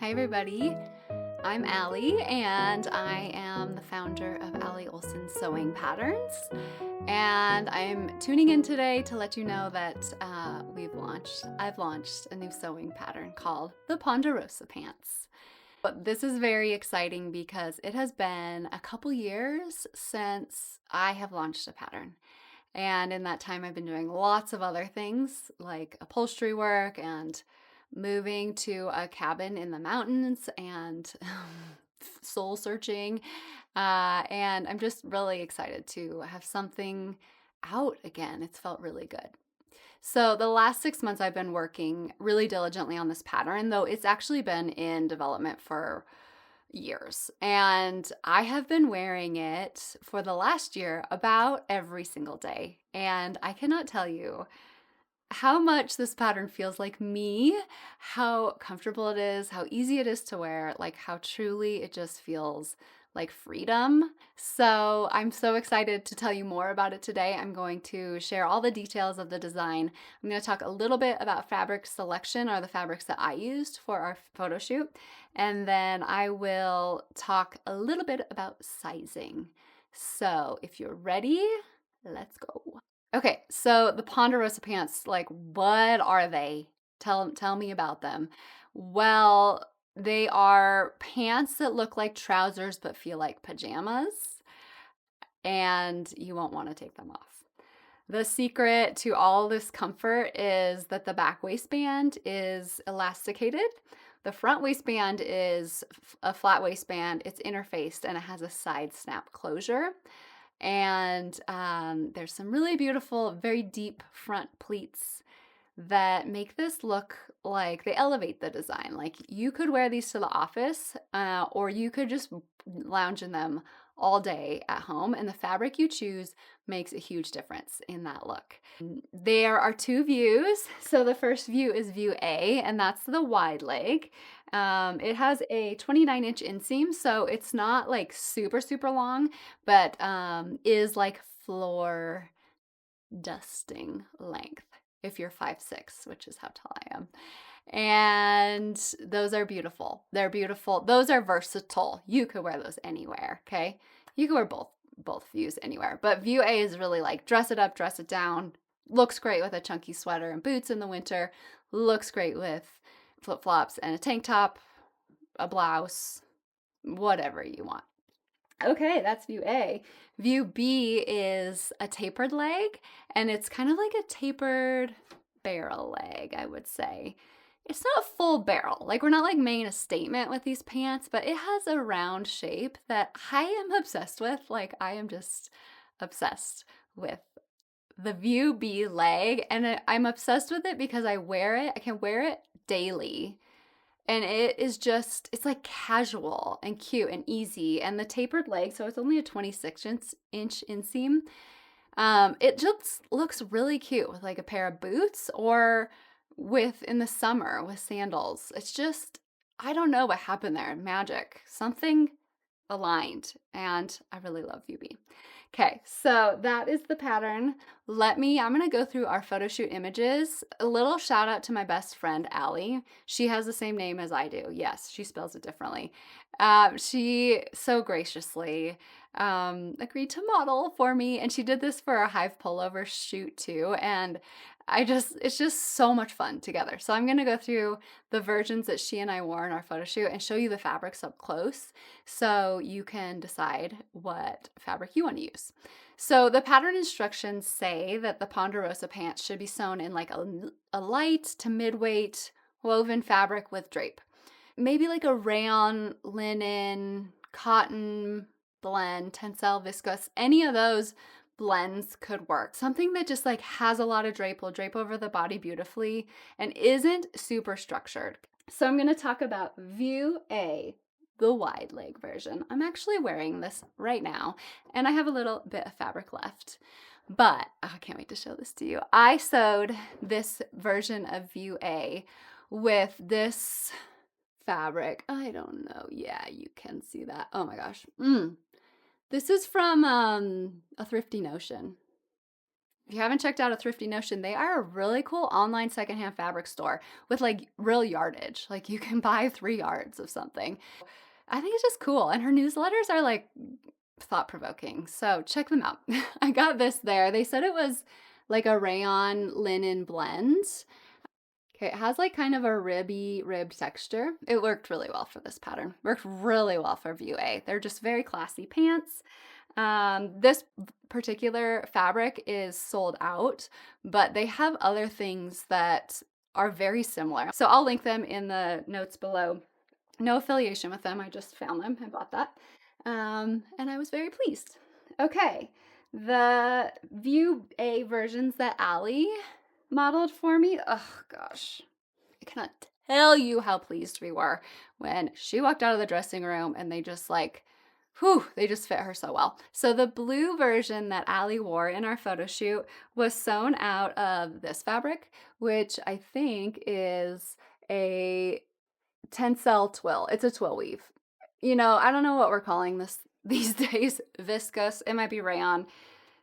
Hi everybody, I'm Allie and I am the founder of Allie Olson Sewing Patterns, and I'm tuning in today to let you know that I've launched a new sewing pattern called the Ponderosa Pants. But this is very exciting because it has been a couple years since I have launched a pattern. And in that time, I've been doing lots of other things like upholstery work and moving to a cabin in the mountains and soul searching. And I'm just really excited to have something out again. It's felt really good. So, the last 6 months, I've been working really diligently on this pattern, though it's actually been in development for years. And I have been wearing it for the last year about every single day. And I cannot tell you how much this pattern feels like me, how comfortable it is, how easy it is to wear, like how truly it just feels like freedom. So I'm so excited to tell you more about it today. I'm going to share all the details of the design. I'm going to talk a little bit about fabric selection, or the fabrics that I used for our photo shoot. And then I will talk a little bit about sizing. So if you're ready, let's go. Okay, so the Ponderosa pants, like, what are they? Tell me about them. Well, they are pants that look like trousers but feel like pajamas, and you won't want to take them off. The secret to all this comfort is that the back waistband is elasticated. The front waistband is a flat waistband. It's interfaced and it has a side snap closure. And there's some really beautiful, very deep front pleats that make this look like they elevate the design. Like, you could wear these to the office, or you could just lounge in them all day at home, and the fabric you choose makes a huge difference in that look. There are two views. So the first view is view A, and that's the wide leg. It has a 29-inch inseam, so it's not like super, super long, but is like floor dusting length if you're 5'6", which is how tall I am. And those are beautiful. They're beautiful. Those are versatile. You could wear those anywhere, okay? You could wear both views anywhere. But view A is really like dress it up, dress it down. Looks great with a chunky sweater and boots in the winter. Looks great with flip-flops and a tank top, a blouse, whatever you want. Okay, that's view A. View B is a tapered leg, and it's kind of like a tapered barrel leg, I would say. It's not a full barrel. Like, we're not like making a statement with these pants, but it has a round shape that I am obsessed with. Like, I am just obsessed with the view B leg, and I'm obsessed with it because I wear it. I can wear it daily. And it is just, it's like casual and cute and easy. And the tapered leg, so it's only a 26-inch inseam. It just looks really cute with like a pair of boots, or in the summer with sandals. It's just, I don't know what happened there. Magic. Something aligned. And I really love UB. Okay, so that is the pattern. I'm gonna go through our photo shoot images. A little shout out to my best friend, Allie. She has the same name as I do. Yes, she spells it differently. She so graciously agreed to model for me, and she did this for a Hive pullover shoot too. And it's just so much fun together. So I'm gonna go through the versions that she and I wore in our photo shoot and show you the fabrics up close so you can decide what fabric you want to use. So the pattern instructions say that the Ponderosa pants should be sewn in like a light to mid-weight woven fabric with drape. Maybe like a rayon, linen, cotton blend, tensile, viscose, any of those blends could work. Something that just like has a lot of drape, will drape over the body beautifully, and isn't super structured. So I'm going to talk about view A, the wide leg version. I'm actually wearing this right now, and I have a little bit of fabric left. But I can't wait to show this to you. I sewed this version of view A with this fabric. I don't know. Yeah, you can see that. Oh my gosh. This is from a Thrifty Notion. if you haven't checked out a Thrifty Notion, they are a really cool online secondhand fabric store with like real yardage. Like you can buy 3 yards of something. I think it's just cool. And her newsletters are like thought provoking. So check them out. I got this there. They said it was like a rayon linen blend. Okay, it has like kind of a ribbed texture. It worked really well for this pattern. Worked really well for View A. They're just very classy pants. This particular fabric is sold out, but they have other things that are very similar. So I'll link them in the notes below. No affiliation with them. I just found them and bought that. And I was very pleased. Okay, the View A versions that Allie modeled for me. Oh gosh, I cannot tell you how pleased we were when she walked out of the dressing room and they just like, whew, they just fit her so well. So the blue version that Allie wore in our photo shoot was sewn out of this fabric, which I think is a tencel twill. It's a twill weave. You know, I don't know what we're calling this these days. Viscose, it might be rayon,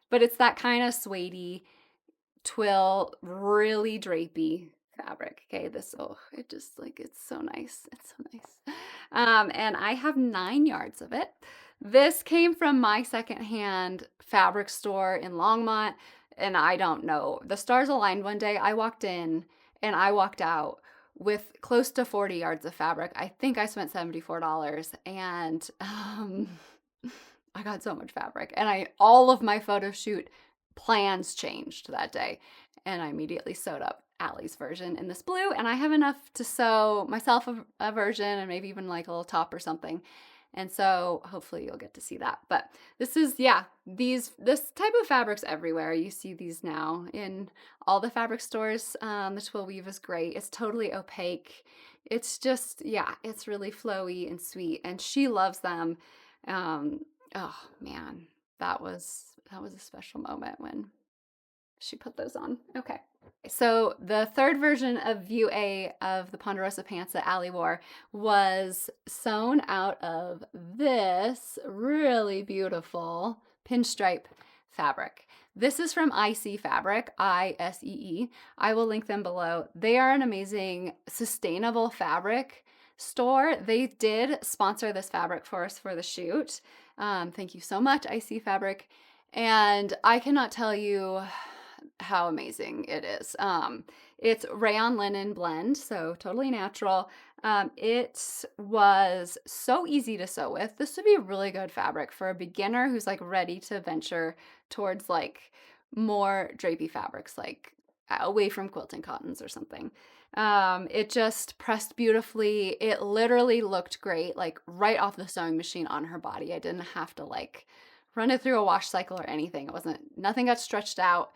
but it's that kind of suede twill, really drapey fabric. Okay, this, oh, it just like, it's so nice. It's so nice. And I have 9 yards of it. This came from my secondhand fabric store in Longmont, and I don't know. The stars aligned one day. I walked in and I walked out with close to 40 yards of fabric. I think I spent $74, and I got so much fabric, and all of my photo shoot plans changed that day, and I immediately sewed up Allie's version in this blue, and I have enough to sew myself a version and maybe even like a little top or something. And so hopefully you'll get to see that. But this is, yeah, this type of fabric's everywhere. You see these now in all the fabric stores. The twill weave is great. It's totally opaque. It's just, yeah, it's really flowy and sweet, and she loves them. Oh man, that was a special moment when she put those on. Okay. So the third version of View A of the Ponderosa Pants that Allie wore was sewn out of this really beautiful pinstripe fabric. This is from ISEE Fabric, ISEE. I will link them below. They are an amazing sustainable fabric store. They did sponsor this fabric for us for the shoot. Thank you so much, ISEE Fabric. And I cannot tell you how amazing it is. It's rayon linen blend, so totally natural. It was so easy to sew with. This would be a really good fabric for a beginner who's like ready to venture towards like more drapey fabrics, like away from quilting cottons or something. It just pressed beautifully. It literally looked great, like right off the sewing machine on her body. I didn't have to like run it through a wash cycle or anything. Nothing got stretched out.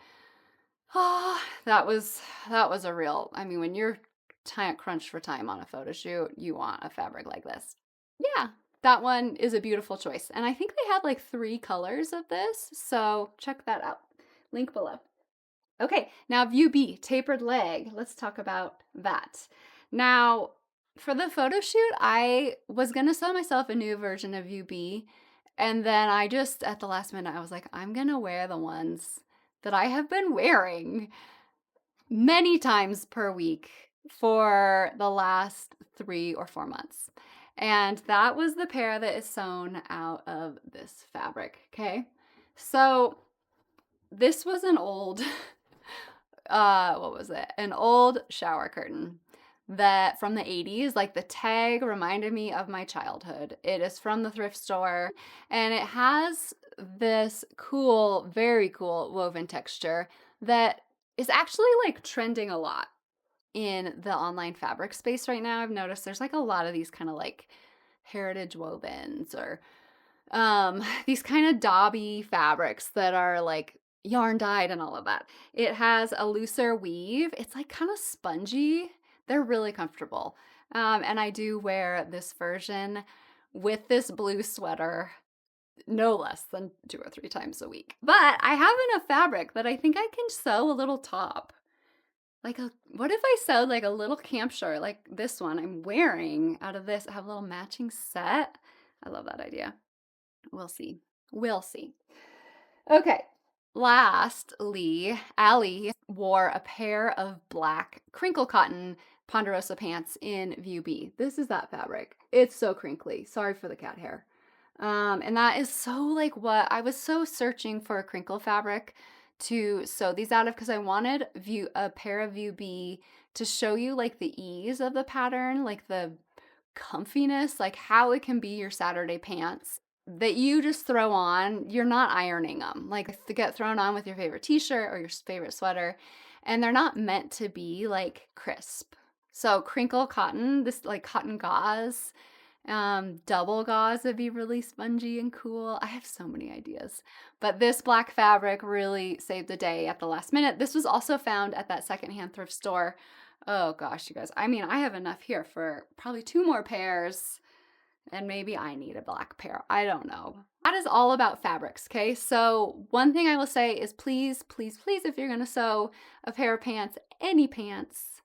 Oh, that was a real, I mean, when you're crunched for time on a photo shoot, you want a fabric like this. Yeah, that one is a beautiful choice. And I think they had like 3 colors of this, so check that out. Link below. Okay, now View B, tapered leg. Let's talk about that. Now, for the photo shoot, I was gonna sew myself a new version of View B, and then I just, at the last minute, I was like, I'm gonna wear the ones that I have been wearing many times per week for the last 3 or 4 months. And that was the pair that is sewn out of this fabric, okay? So this was an old, what was it? An old shower curtain that from the 80s, like the tag reminded me of my childhood. It is from the thrift store, and it has this cool, very cool woven texture that is actually like trending a lot in the online fabric space right now. I've noticed there's like a lot of these kind of like heritage wovens or these kind of dauby fabrics that are like yarn dyed and all of that. It has a looser weave. It's like kind of spongy. They're really comfortable. And I do wear this version with this blue sweater no less than 2 or 3 times a week. But I have enough fabric that I think I can sew a little top. Like what if I sewed like a little camp shirt like this one I'm wearing out of this? I have a little matching set. I love that idea. We'll see. We'll see. Okay. lastly, Allie wore a pair of black crinkle cotton Ponderosa pants in View B. This is that fabric. It's so crinkly. Sorry for the cat hair. And that is so like what I was so searching for a crinkle fabric to sew these out of because I wanted a pair of View B to show you like the ease of the pattern, like the comfiness, like how it can be your Saturday pants that you just throw on. You're not ironing them. Like, they get thrown on with your favorite t-shirt or your favorite sweater, and they're not meant to be like crisp. So crinkle cotton, this like cotton gauze, double gauze would be really spongy and cool. I have so many ideas, but this black fabric really saved the day at the last minute. This was also found at that secondhand thrift store. Oh gosh, you guys, I mean, I have enough here for probably 2 more pairs, and maybe I need a black pair. I don't know. That is all about fabrics, okay? So one thing I will say is please, please, please, if you're gonna sew a pair of pants, any pants,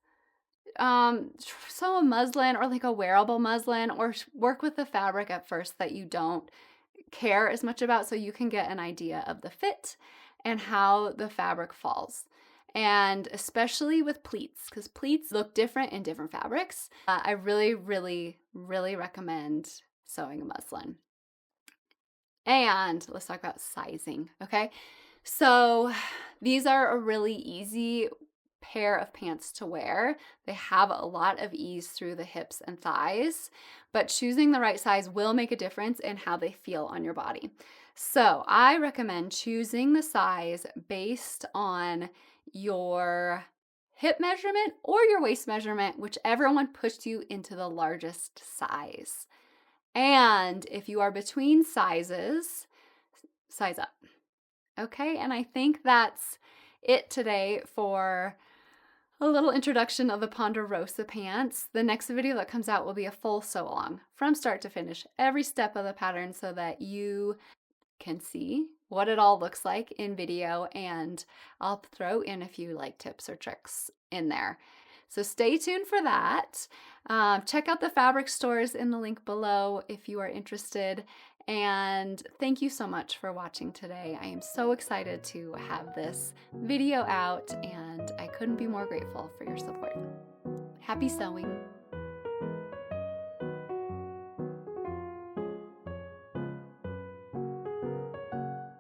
sew a muslin or like a wearable muslin, or work with the fabric at first that you don't care as much about so you can get an idea of the fit and how the fabric falls. And especially with pleats, because pleats look different in different fabrics. I really, really, really recommend sewing a muslin. And let's talk about sizing, okay? So these are a really easy pair of pants to wear. They have a lot of ease through the hips and thighs, but choosing the right size will make a difference in how they feel on your body. So I recommend choosing the size based on your hip measurement or your waist measurement, whichever one puts you into the largest size. And if you are between sizes, size up. Okay, and I think that's it today for a little introduction of the Ponderosa pants. The next video that comes out will be a full sew along from start to finish, every step of the pattern, so that you can see what it all looks like in video, and I'll throw in a few like tips or tricks in there. So stay tuned for that. Check out the fabric stores in the link below if you are interested. And thank you so much for watching today. I am so excited to have this video out, and I couldn't be more grateful for your support. Happy sewing!